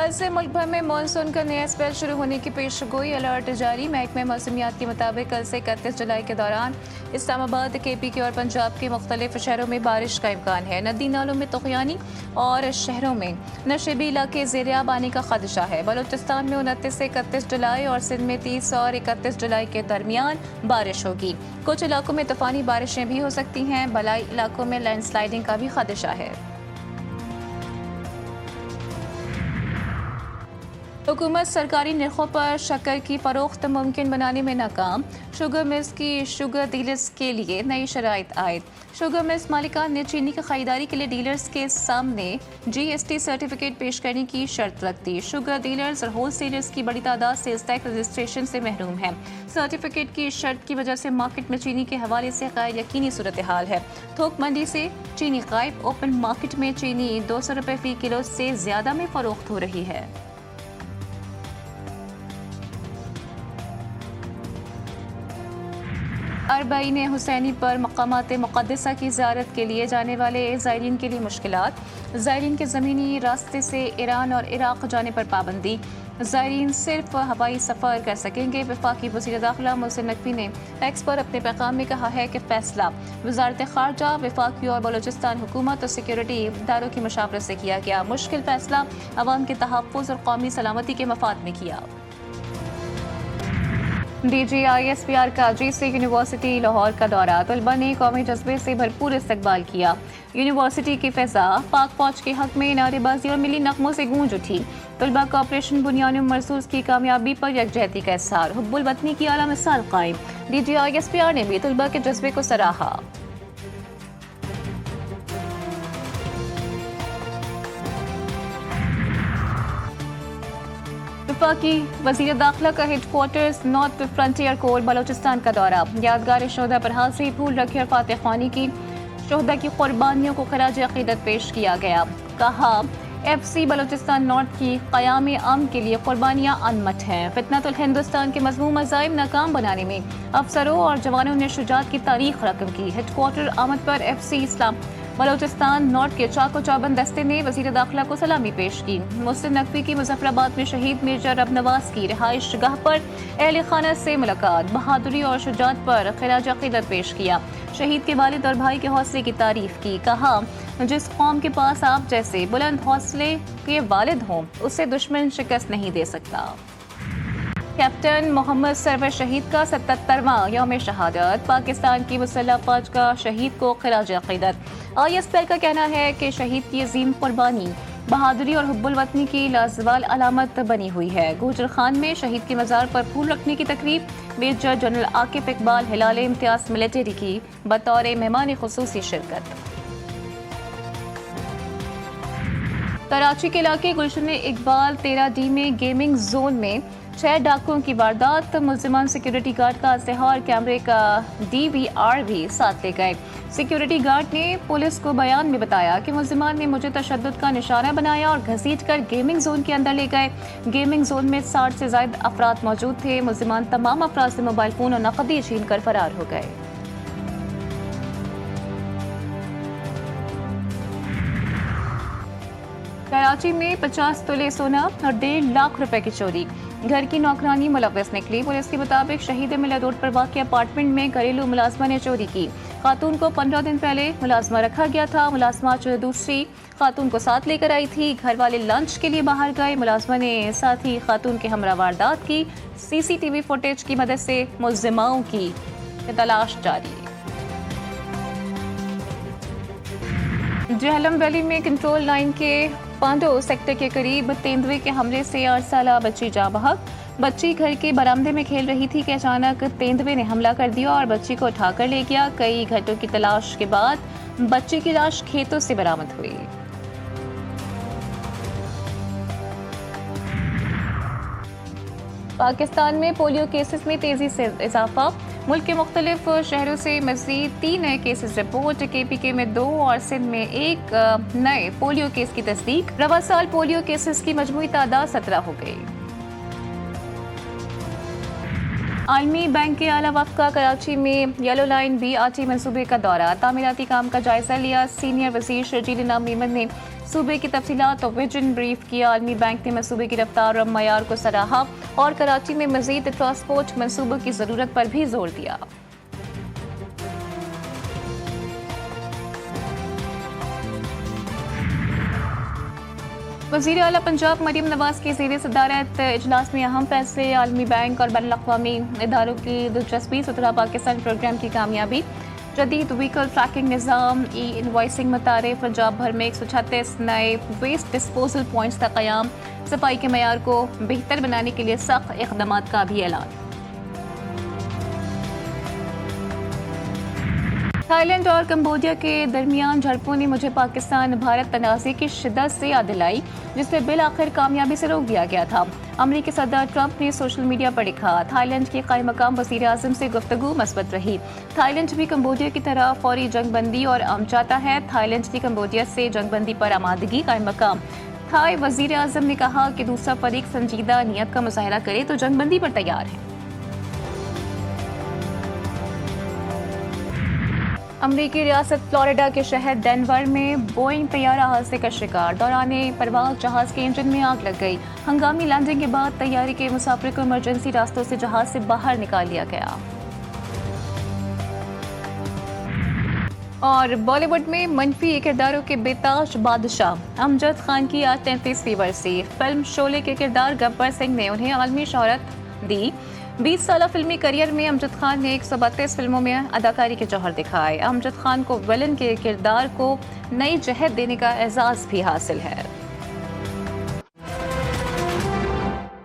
कल से मुल्क भर में मानसून का नया स्पेल शुरू होने की पेशगोई, अलर्ट जारी। महकमे मौसमियात के मुताबिक कल से 31 जुलाई के दौरान इस्लामाबाद, KPK और पंजाब के मुख्तलिफ शहरों में बारिश का इम्कान है। नदी नालों में तुग़यानी और शहरों में नशेबी इलाके ज़ेर-ए-आब आने का खदशा है। बलूचिस्तान में 29 से 31 जुलाई और सिंध में 30 और 31 जुलाई के दरमियान बारिश होगी। कुछ इलाकों में तूफ़ानी बारिशें भी हो सकती हैं। बलाई इलाकों में लैंडस्लाइडिंग का भी खदशा है। हुकूमत सरकारी नरखों पर शक्कर की फरोख्त मुमकिन बनाने में नाकाम। शुगर मिल्स की शुगर डीलर्स के लिए नई शराइत आयद। शुगर मिल्स मालिकान ने चीनी की खरीदारी के लिए डीलर्स के सामने GST सर्टिफिकेट पेश करने की शर्त रख दी। शुगर डीलर्स और होल सेलर्स की बड़ी तादाद सेल्स टैक्स रजिस्ट्रेशन से महरूम है। सर्टिफिकेट की शर्त की वजह से मार्केट में चीनी के हवाले से गैर यकीनी सूरत हाल है। थोक मंडी से चीनी गायब। ओपन मार्केट में चीनी 200 रुपये फी किलो से ज्यादा में फरोख्त हो रही है। अरबाईन हुसैनी पर मकामात मुक़द्दसा की ज़ियारत के लिए जाने वाले ज़ायरीन के लिए मुश्किलात। ज़ायरीन के ज़मीनी रास्ते से ईरान और इराक़ जाने पर पाबंदी। ज़ायरीन सिर्फ हवाई सफ़र कर सकेंगे। वफाकी वज़ीर दाखिला मोहसिन नकवी ने एक्स पर अपने पैगाम में कहा है कि फ़ैसला वज़ारत ख़ारजा, वफाकी और बलूचिस्तान हुकूमत और सिक्योरिटी इदारों की मशावरत से किया गया। मुश्किल फ़ैसला अवाम के तहफ़्फ़ुज़ और कौमी सलामती के मफाद में किया। DGISPR का GC यूनिवर्सिटी लाहौर का दौरा। तलबा ने कौमी जज्बे से भरपूर इस्तकबाल किया। यूनिवर्सिटी की फ़िज़ा पाक फौज के हक में नारेबाजी और मिली नगमों से गूंज उठी। तलबा का ऑपरेशन बुनियानुम मरसूस की कामयाबी पर यकजहती का इज़हार। हुब्बुल वतनी की आला मिसाल कायम। DGISPR ने भी तलबा के जज्बे को सराहा। वफाकी वज़ीर दाखिला का headquarters north frontier core Balochistan का दौरा। यादगार शोहदा पर हाथ से फूल रखे और फातह ख्वानी की। शोहदा की कुर्बानियों को खराज अक़ीदत पेश किया गया। कहा FC बलूचिस्तान नॉर्थ की क़याम अमन के लिए कुर्बानियाँ अनमट हैं। फितनतुल हिंदुस्तान के मज़मूम अज़ाइम नाकाम बनाने में अफसरों और जवानों ने शुजाअत की तारीख रकम की। हेडक्वार्टर आमद पर FC इस्लाम बलूचिस्तान नॉर्थ के चाको चौबंद दस्ते ने वज़ीर दाखिला को सलामी पेश की। मोहसिन नकवी की मुज़फ़्फ़राबाद में शहीद मेजर रबनवाज की रिहाइश गाह पर अहले खाना से मुलाकात। बहादुरी और शुजाअत पर खिराज अक़ीदत पेश किया। शहीद के वालिद और भाई के हौसले की तारीफ की। कहा जिस कौम के पास आप जैसे बुलंद हौसले के वालिद हों उससे दुश्मन शिकस्त नहीं दे सकता। कैप्टन मोहम्मद सरवर शहीद का 77वां यौम शहादत। पाकिस्तान की मुसल्लह फ़ौज का शहीद को खिराज अक़ीदत। ISPR का कहना है कि शहीद की अजीम कुर्बानी बहादुरी और हुब्बुल वतनी की लाजवाल अलामत बनी हुई है। गुजर खान में शहीद के मज़ार पर फूल रखने की तकरीब। मेजर जनरल आकिफ इकबाल हिलाल इम्तियाज मिलिट्री की बतौर मेहमान खुसूसी शिरकत। कराची के इलाके गुलशन इकबाल 13D में गेमिंग जोन में 6 डाकुओं की वारदात। मुल्जिमान सिक्योरिटी गार्ड का असलहा और कैमरे का DVR भी साथ ले गए। सिक्योरिटी गार्ड ने पुलिस को बयान में बताया कि मुल्जिमान ने मुझे तशद्दुद का निशाना बनाया और घसीट कर गेमिंग जोन के अंदर ले गए। गेमिंग जोन में 60 से ज्यादा अफराद मौजूद थे। मुल्जिमान तमाम अफराद से मोबाइल फोन और नकदी छीन कर फरार हो गए। कराची में 50 तोले सोना और 1.5 लाख रुपए की चोरी। घर की नौकरानी मुलव्वस निकली। पुलिस के मुताबिक शहीद मिलत रोड पर वाक़िया अपार्टमेंट में घरेलू मुलाजमा ने चोरी की। खातून को 15 दिन पहले मुलाजमा रखा गया था। मुलाजमा जो दूसरी खातून को साथ लेकर आई थी। घर वाले लंच के लिए बाहर गए। मुलाजमा ने साथ ही खातून के हमरा वारदात की। CCTV फुटेज की मदद से मुल्जिमाओं की तलाश जारी। जहलम वैली में कंट्रोल लाइन के पांडो सेक्टर के करीब तेंदुए के हमले से 8 साला बच्ची जाँ बहक। बच्ची घर के बरामदे में खेल रही थी कि अचानक तेंदुए ने हमला कर दिया और बच्ची को उठाकर ले गया। कई घंटों की तलाश के बाद बच्ची की लाश खेतों से बरामद हुई। पाकिस्तान में पोलियो केसेस में तेजी से इजाफा। मुल्क के मुख्तलिफ शहरों से मज़ीद 3 नए केसेस रिपोर्ट। KPK में 2 और सिंध में 1 नए पोलियो केस की तस्दीक। रवा साल पोलियो केसेस की मजमूई तादाद 17 हो गई। आलमी बैंक के आला वफ़द का कराची में येलो लाइन BRT मनसूबे का दौरा, तामीराती काम का जायजा लिया। सीनियर वज़ीर शर्जील इनाम मेमन ने सूबे की तफसीलात और विजन ब्रीफ किया। आलमी बैंक ने मनसूबे की रफ्तार और मयार को सराहा और कराची में मज़ीद ट्रांसपोर्ट मनसूबों की ज़रूरत पर भी जोर दिया। वज़ीर आला पंजाब मरीम नवाज की ज़ेर सदारत इजलास में अहम फैसले, आलमी बैंक और बैनुल-अक़वामी इदारों की दिलचस्पी, सुथरा पाकिस्तान प्रोग्राम की कामयाबी, जदीद व्हीकल ट्रैकिंग निज़ाम, इनवॉइसिंग मुतारिफ, पंजाब भर में 136 नए वेस्ट डिस्पोजल पॉइंट्स का क़याम, सफाई के मयार को बेहतर बनाने के लिए सख्त इक़दाम का भी ऐलान। थाईलैंड और कंबोडिया के दरमियान झड़पों ने मुझे पाकिस्तान भारत तनाज़े की शिद्दत से याद दिलाई, जिसे बिल आखिर कामयाबी से रोक दिया गया था। अमरीकी सदर ट्रंप ने सोशल मीडिया पर लिखा, थाईलैंड के कायम मकाम वज़ीर आज़म से गुफ्तगू मस्बत रही। थाईलैंड भी कंबोडिया की तरह फौरी जंगबंदी और अमन चाहता है। थाईलैंड की कंबोडिया से जंगबंदी पर आमादगी कायम मकाम। थाई वज़ीर आज़म ने कहा कि दूसरा फरीक संजीदा नीयत का मुजाहरा करे तो जंगबंदी पर तैयार है। अमरीकी रियासत फ्लोरिडा के शहर डेनवर में बोइंग तैयारा हादसे का शिकार, दौरान परवाज़ जहाज़ के इंजन में आग लग गई। हंगामी लैंडिंग के बाद तैयारी के मुसाफिर को इमरजेंसी रास्तों से जहाज़ से बाहर निकाल लिया गया। और बॉलीवुड में मनफी किरदारों के बेताज बादशाह अमजद खान की आज 33वीं बरसी। फिल्म शोले के किरदार गब्बर सिंह ने उन्हें आलमी शोहरत दी। 20 साल फिल्मी करियर में अमजद खान ने 132 फिल्मों में अदाकारी के जौहर दिखाए। अमजद खान को विलन के किरदार को नई जहत देने का एजाज़ भी हासिल है।